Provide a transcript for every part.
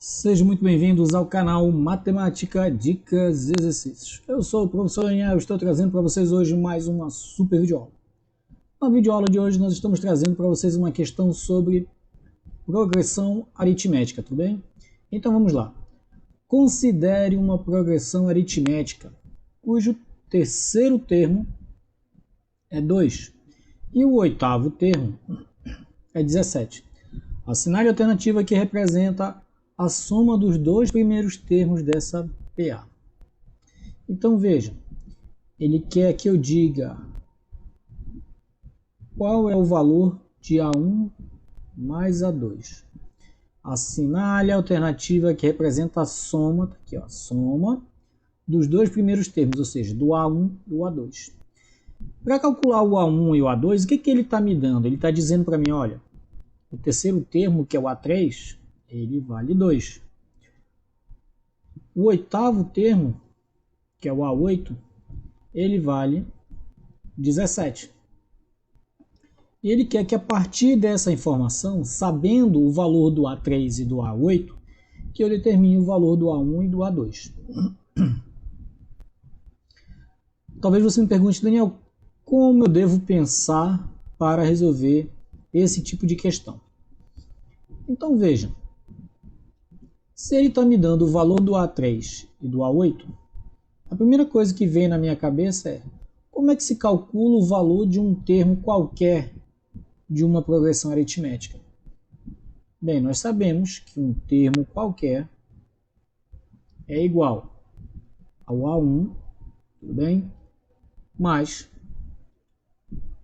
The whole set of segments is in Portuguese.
Sejam muito bem-vindos ao canal Matemática, Dicas e Exercícios. Eu sou o professor Daniel e estou trazendo para vocês hoje mais uma super videoaula. Na videoaula de hoje nós estamos trazendo para vocês uma questão sobre progressão aritmética, tudo bem? Então vamos lá. Considere uma progressão aritmética cujo terceiro termo é 2 e o oitavo termo é 17. Assinale a alternativa que representa a soma dos dois primeiros termos dessa PA. Então veja, ele quer que eu diga qual é o valor de A1 mais A2. Assinale a alternativa que representa a soma, tá aqui, ó, soma dos dois primeiros termos, ou seja, do A1 e do A2. Para calcular o A1 e o A2, o que ele está me dando? Ele está dizendo para mim, olha, o terceiro termo, que é o A3, ele vale 2. O oitavo termo, que é o A8, ele vale 17. E ele quer que a partir dessa informação, sabendo o valor do A3 e do A8, que eu determine o valor do A1 e do A2. Talvez você me pergunte, Daniel, como eu devo pensar para resolver esse tipo de questão? Então veja, se ele está me dando o valor do A3 e do A8, a primeira coisa que vem na minha cabeça é como é que se calcula o valor de um termo qualquer de uma progressão aritmética? Bem, nós sabemos que um termo qualquer é igual ao A1, tudo bem? Mais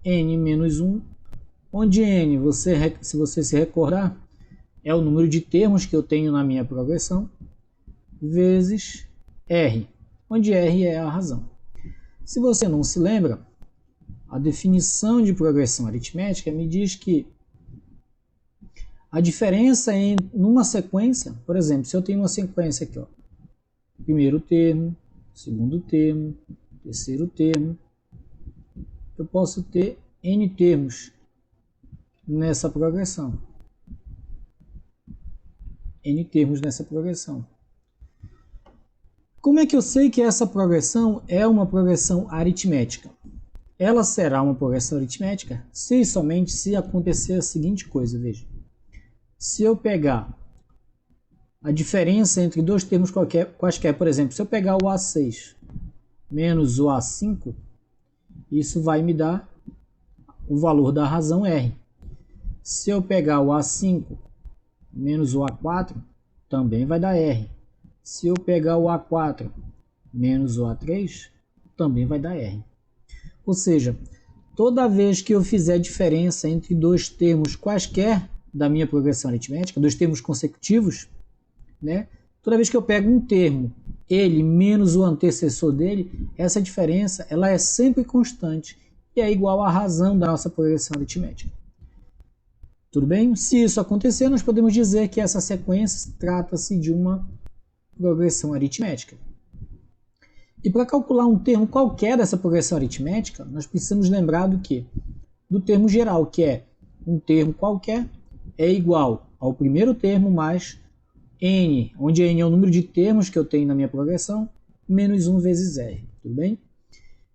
n menos 1, onde n, se você se recordar, é o número de termos que eu tenho na minha progressão, vezes r, onde r é a razão. Se você não se lembra, a definição de progressão aritmética me diz que a diferença em numa sequência, por exemplo, se eu tenho uma sequência aqui, ó, primeiro termo, segundo termo, terceiro termo, eu posso ter n termos nessa progressão. N termos nessa progressão. Como é que eu sei que essa progressão é uma progressão aritmética? Ela será uma progressão aritmética se e somente se acontecer a seguinte coisa, veja. Se eu pegar a diferença entre dois termos quaisquer, por exemplo, se eu pegar o A6 menos o A5, isso vai me dar o valor da razão R. Se eu pegar o A5 menos o A4, também vai dar R. Se eu pegar o A4 menos o A3, também vai dar R. Ou seja, toda vez que eu fizer diferença entre dois termos quaisquer da minha progressão aritmética, dois termos consecutivos, né? Toda vez que eu pego um termo, ele menos o antecessor dele, essa diferença ela é sempre constante e é igual à razão da nossa progressão aritmética. Tudo bem? Se isso acontecer, nós podemos dizer que essa sequência trata-se de uma progressão aritmética. E para calcular um termo qualquer dessa progressão aritmética, nós precisamos lembrar do quê? Do termo geral, que é um termo qualquer é igual ao primeiro termo mais n, onde n é o número de termos que eu tenho na minha progressão, menos 1 vezes r. Tudo bem?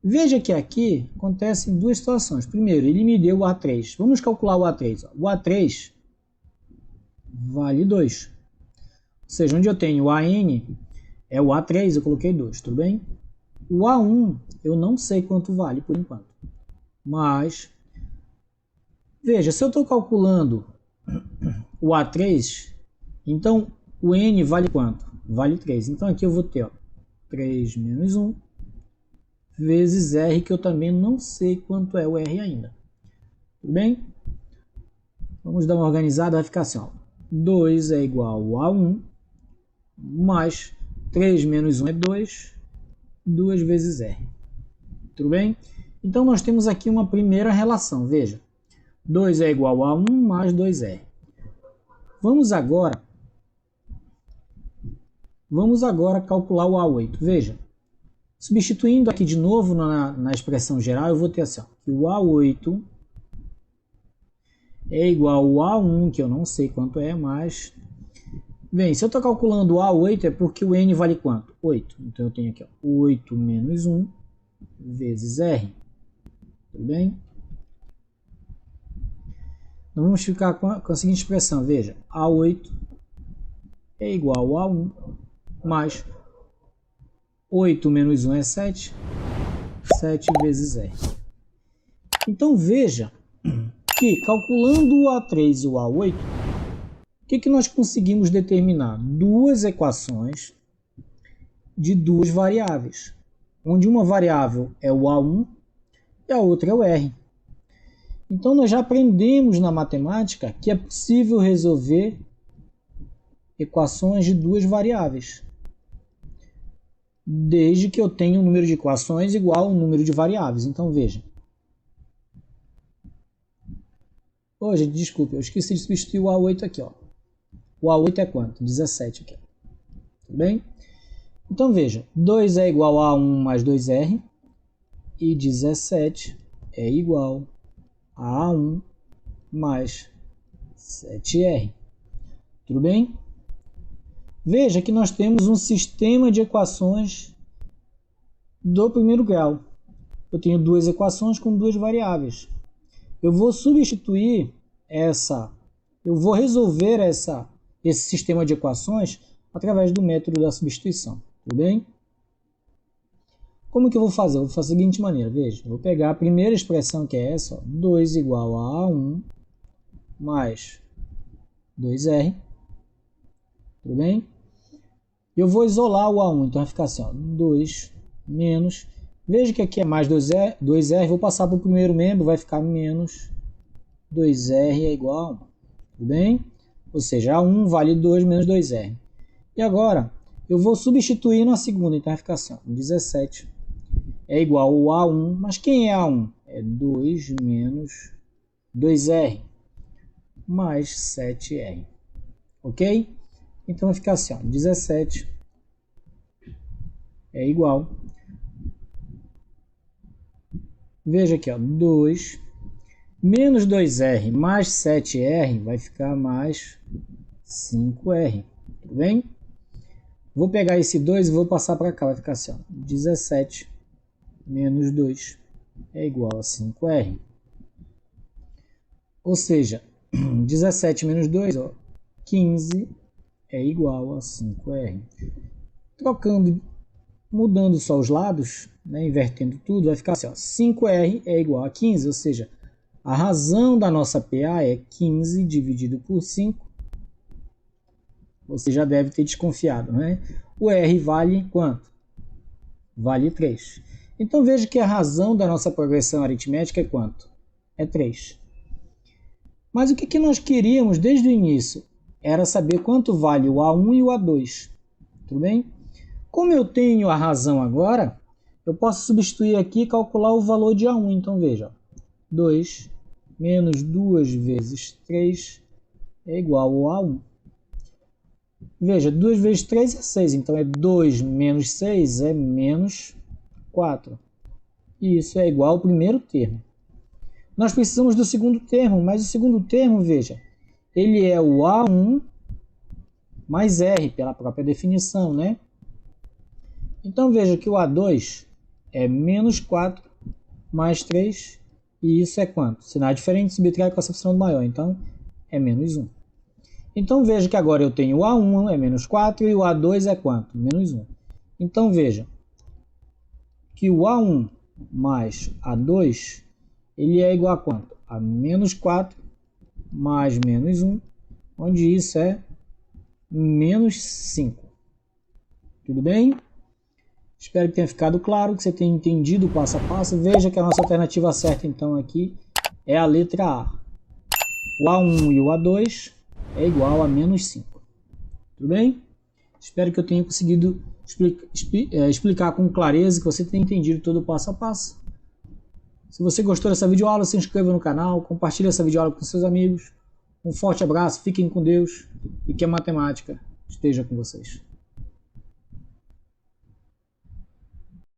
Veja que aqui acontecem duas situações. Primeiro, ele me deu o A3. Vamos calcular o A3. O A3 vale 2. Ou seja, onde eu tenho o AN é o A3, eu coloquei 2, tudo bem? O A1 eu não sei quanto vale por enquanto. Mas, veja, se eu estou calculando o A3, então o N vale quanto? Vale 3. Então aqui eu vou ter, ó, 3 menos 1 vezes R, que eu também não sei quanto é o R ainda. Tudo bem? Vamos dar uma organizada, vai ficar assim, ó. 2 é igual a 1, mais 3 menos 1 é 2, 2 vezes R. Tudo bem? Então nós temos aqui uma primeira relação, veja. 2 é igual a 1 mais 2R. Vamos agora calcular o A8. Veja, substituindo aqui de novo na expressão geral, eu vou ter assim, ó, que o A8 é igual ao A1, que eu não sei quanto é, mais Bem, se eu estou calculando o A8 é porque o N vale quanto? 8. Então eu tenho aqui ó, 8 menos 1 vezes R. Tudo bem? Então vamos ficar com a seguinte expressão. Veja, A8 é igual a 1 mais 8 menos 1 é 7. 7 vezes R. Então veja que calculando o A3 e o A8, o que nós conseguimos determinar? Duas equações de duas variáveis, onde uma variável é o A1 e a outra é o R. Então nós já aprendemos na matemática que é possível resolver equações de duas variáveis, desde que eu tenha um número de equações igual ao número de variáveis. Então veja. Oh, gente, desculpe, eu esqueci de substituir o A8 aqui, ó. O A8 é quanto? 17 aqui. Tudo bem? Então veja, 2 é igual a 1 mais 2R e 17 é igual a 1 mais 7R. Tudo bem? Veja que nós temos um sistema de equações do primeiro grau. Eu tenho duas equações com duas variáveis. Eu vou substituir eu vou resolver esse sistema de equações através do método da substituição. Tudo bem? Como que eu vou fazer? Eu vou fazer da seguinte maneira. Veja, eu vou pegar a primeira expressão que é essa, ó, 2 igual a A1 mais 2R. Tudo bem? Eu vou isolar o A1, então vai ficar assim, ó, 2 menos... Veja que aqui é mais 2R, vou passar para o primeiro membro, vai ficar menos 2R é igual a 1. Tudo bem? Ou seja, A1 vale 2 menos 2R. E agora, eu vou substituir na segunda, então vai ficar assim, ó, 17 é igual ao A1, mas quem é A1? É 2 menos 2R mais 7R. Ok? Então vai ficar assim, ó, 17 é igual... Veja aqui, ó, 2 menos 2R mais 7R vai ficar mais 5R. Tudo bem? Vou pegar esse 2 e vou passar para cá. Vai ficar assim, ó, 17 menos 2 é igual a 5R. Ou seja, 17 menos 2, ó, 15 é igual a 5R. Trocando, mudando só os lados, né, invertendo tudo, vai ficar assim, ó, 5R é igual a 15, ou seja, a razão da nossa PA é 15 dividido por 5. Você já deve ter desconfiado, né? O R vale quanto? Vale 3. Então veja que a razão da nossa progressão aritmética é quanto? É 3. Mas o que nós queríamos desde o início? Era saber quanto vale o A1 e o A2. Tudo bem? Como eu tenho a razão agora, eu posso substituir aqui e calcular o valor de A1. Então veja, 2 menos 2 vezes 3 é igual ao A1. Veja, 2 vezes 3 é 6, então é 2 menos 6 é menos 4. E isso é igual ao primeiro termo. Nós precisamos do segundo termo, mas o segundo termo, veja, ele é o A1 mais R, pela própria definição, né? Então veja que o A2 é menos 4 mais 3, e isso é quanto? Sinal diferente, subtrai com a subtração do maior, então é menos 1. Então veja que agora eu tenho o A1 é menos 4 e o A2 é quanto? Menos 1. Então veja que o A1 mais A2 ele é igual a quanto? A menos 4 mais menos 1, onde isso é menos 5. Tudo bem? Espero que tenha ficado claro, que você tenha entendido o passo a passo. Veja que a nossa alternativa certa então aqui é a letra A. O A1 e o A2 é igual a menos 5. Tudo bem? Espero que eu tenha conseguido explicar com clareza, que você tenha entendido todo o passo a passo. Se você gostou dessa videoaula, se inscreva no canal, compartilhe essa videoaula com seus amigos. Um forte abraço, fiquem com Deus e que a matemática esteja com vocês.